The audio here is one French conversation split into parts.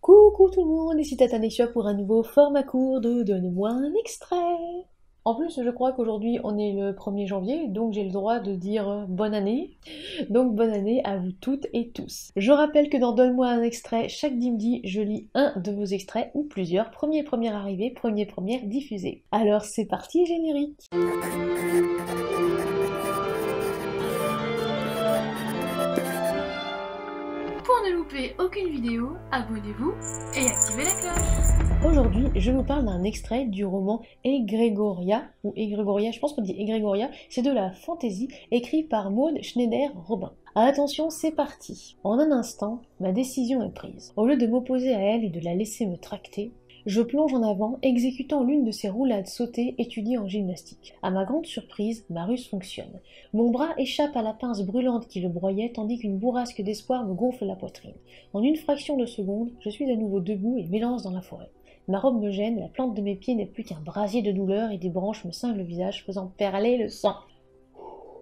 Coucou tout le monde, ici Tata Nexia pour un nouveau format court de Donne-moi un extrait. En plus, je crois qu'aujourd'hui on est le 1er janvier, donc j'ai le droit de dire bonne année. Donc bonne année à vous toutes et tous. Je rappelle que dans Donne-moi un extrait, chaque dimedi, je lis un de vos extraits ou plusieurs. Premier arrivé, première diffusé. Alors c'est parti, générique. Pour ne louper aucune vidéo, abonnez-vous et activez la cloche. Aujourd'hui, je vous parle d'un extrait du roman Egregoria, ou Egregoria, je pense qu'on dit Egregoria, c'est de la fantaisie, écrit par Maud Schneider-Robin. Attention, c'est parti. En un instant, ma décision est prise. Au lieu de m'opposer à elle et de la laisser me tracter, je plonge en avant, exécutant l'une de ces roulades sautées étudiées en gymnastique. À ma grande surprise, ma ruse fonctionne. Mon bras échappe à la pince brûlante qui le broyait, tandis qu'une bourrasque d'espoir me gonfle la poitrine. En une fraction de seconde, je suis à nouveau debout et m'élance dans la forêt. Ma robe me gêne, la plante de mes pieds n'est plus qu'un brasier de douleur et des branches me cinglent le visage, faisant perler le sang.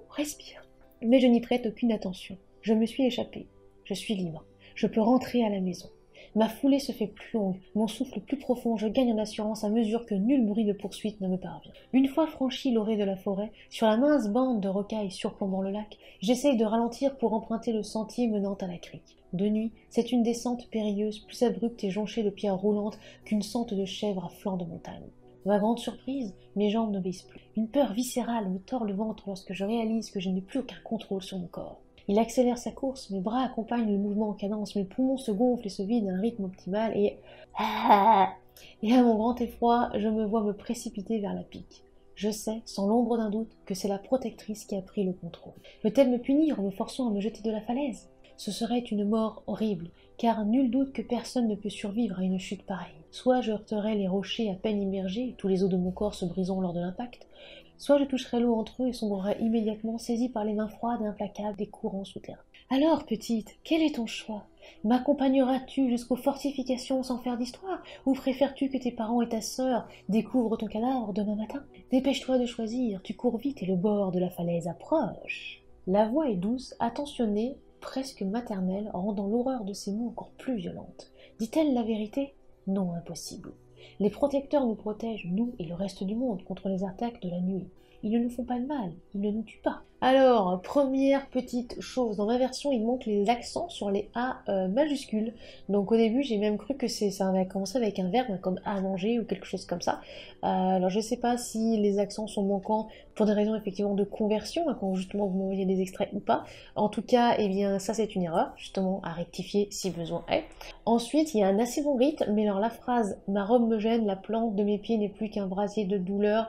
Respire. Mais je n'y prête aucune attention. Je me suis échappée. Je suis libre. Je peux rentrer à la maison. Ma foulée se fait plus longue, mon souffle plus profond, je gagne en assurance à mesure que nul bruit de poursuite ne me parvient. Une fois franchi l'orée de la forêt, sur la mince bande de rocailles surplombant le lac, j'essaye de ralentir pour emprunter le sentier menant à la crique. De nuit, c'est une descente périlleuse, plus abrupte et jonchée de pierres roulantes qu'une sente de chèvre à flanc de montagne. Ma grande surprise, mes jambes n'obéissent plus. Une peur viscérale me tord le ventre lorsque je réalise que je n'ai plus aucun contrôle sur mon corps. Il accélère sa course, mes bras accompagnent le mouvement en cadence, mes poumons se gonflent et se vident à un rythme optimal et à mon grand effroi, je me vois me précipiter vers la pique. Je sais, sans l'ombre d'un doute, que c'est la protectrice qui a pris le contrôle. Peut-elle me punir en me forçant à me jeter de la falaise? Ce serait une mort horrible, car nul doute que personne ne peut survivre à une chute pareille. Soit je heurterais les rochers à peine immergés, tous les os de mon corps se brisant lors de l'impact, soit je toucherais l'eau entre eux et sombrerais immédiatement, saisi par les mains froides et implacables des courants souterrains. Alors, petite, quel est ton choix? M'accompagneras-tu jusqu'aux fortifications sans faire d'histoire? Ou préfères-tu que tes parents et ta sœur découvrent ton cadavre demain matin? Dépêche-toi de choisir, tu cours vite et le bord de la falaise approche. La voix est douce, attentionnée, presque maternelle, rendant l'horreur de ces mots encore plus violente. Dit-elle la vérité? Non, impossible. Les protecteurs nous protègent, nous et le reste du monde, contre les attaques de la nuit. Ils ne nous font pas de mal, ils ne nous tuent pas. Alors, première petite chose, dans ma version, il manque les accents sur les A majuscules. Donc au début, j'ai même cru que ça avait commencé avec un verbe comme à manger ou quelque chose comme ça. Alors je sais pas si les accents sont manquants pour des raisons effectivement de conversion, quand justement vous m'envoyez des extraits ou pas. En tout cas, eh bien ça c'est une erreur, justement à rectifier si besoin est. Ensuite, il y a un assez bon rythme, mais alors la phrase « ma robe me gêne, la plante de mes pieds n'est plus qu'un brasier de douleur »,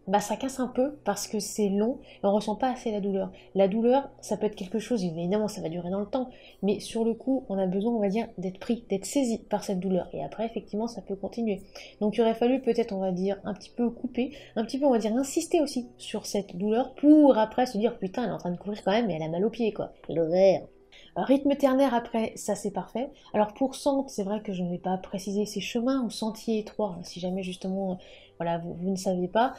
bah ça casse un peu parce que c'est long et on ressent pas assez la douleur. La douleur, ça peut être quelque chose, évidemment ça va durer dans le temps, mais sur le coup, on a besoin, on va dire, d'être pris, d'être saisi par cette douleur. Et après, effectivement, ça peut continuer. Donc il aurait fallu peut-être, on va dire, un petit peu couper, un petit peu, on va dire, insister aussi sur cette douleur pour après se dire, putain, elle est en train de courir quand même, mais elle a mal aux pieds, quoi. L'horaire. Rythme ternaire après, ça c'est parfait. Alors pour sente, c'est vrai que je ne vais pas préciser ces chemins ou sentiers étroits, si jamais justement, voilà, vous ne savez pas.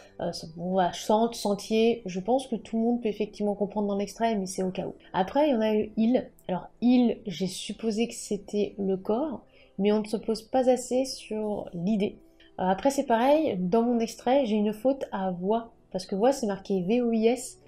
Voilà, sente, sentier, je pense que tout le monde peut effectivement comprendre dans l'extrait, mais c'est au cas où. Après, il y en a eu il. Alors il, j'ai supposé que c'était le corps, mais on ne se pose pas assez sur l'idée. Après c'est pareil, dans mon extrait, j'ai une faute à voix, parce que voix c'est marqué V-O-I-S,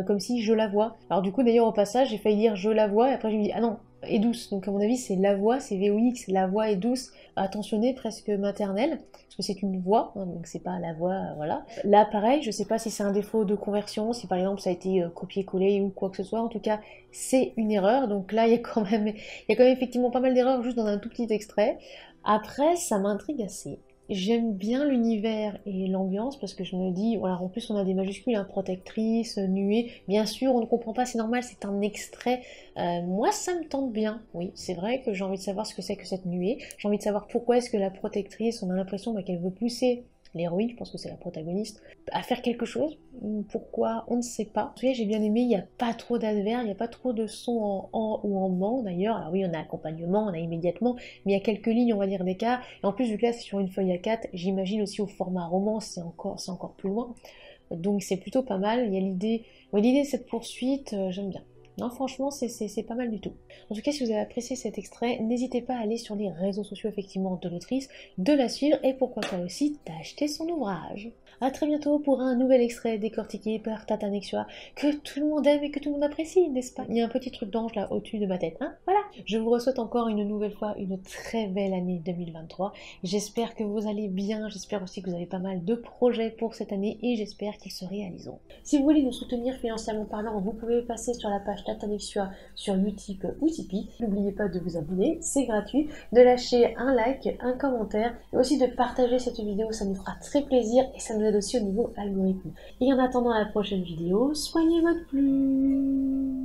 comme si je la vois. Alors du coup d'ailleurs au passage j'ai failli dire je la vois et après je me dis ah non, est douce. Donc à mon avis c'est la voix, c'est VOX, la voix est douce, attentionnée, presque maternelle, parce que c'est une voix, hein, donc c'est pas la voix, voilà. Là pareil, je sais pas si c'est un défaut de conversion, si par exemple ça a été copié-collé ou quoi que ce soit, en tout cas c'est une erreur, donc là il y a quand même effectivement pas mal d'erreurs juste dans un tout petit extrait. Après ça m'intrigue assez. J'aime bien l'univers et l'ambiance parce que je me dis, voilà, en plus on a des majuscules, hein, protectrice, nuée, bien sûr on ne comprend pas, c'est normal, c'est un extrait. Moi ça me tente bien, oui, c'est vrai que j'ai envie de savoir ce que c'est que cette nuée, j'ai envie de savoir pourquoi est-ce que la protectrice, on a l'impression qu'elle veut pousser l'héroïne, je pense que c'est la protagoniste, à faire quelque chose. Pourquoi? On ne sait pas. En tout cas, j'ai bien aimé, il n'y a pas trop d'adverbes, il n'y a pas trop de sons en ou en man d'ailleurs. Alors oui, on a accompagnement, on a immédiatement, mais il y a quelques lignes, on va dire, d'écart. Et en plus, vu que là, c'est sur une feuille A4, j'imagine aussi au format roman, c'est encore plus loin. Donc c'est plutôt pas mal. Il y a l'idée de cette poursuite, j'aime bien. Non, franchement, c'est pas mal du tout. En tout cas, si vous avez apprécié cet extrait, n'hésitez pas à aller sur les réseaux sociaux effectivement de l'autrice, de la suivre et pourquoi pas aussi d'acheter son ouvrage. A très bientôt pour un nouvel extrait décortiqué par Tata Nexua que tout le monde aime et que tout le monde apprécie, n'est-ce pas? Il y a un petit truc d'ange là au-dessus de ma tête, hein? Voilà! Je vous souhaite encore une nouvelle fois une très belle année 2023. J'espère que vous allez bien, j'espère aussi que vous avez pas mal de projets pour cette année et j'espère qu'ils se réaliseront. Si vous voulez nous soutenir financièrement parlant, vous pouvez passer sur la page Tata Nexua sur Utip ou Tipeee. N'oubliez pas de vous abonner, c'est gratuit, de lâcher un like, un commentaire et aussi de partager cette vidéo, ça nous fera très plaisir et ça nous aide aussi au niveau algorithme. Et en attendant la prochaine vidéo, soignez votre plume.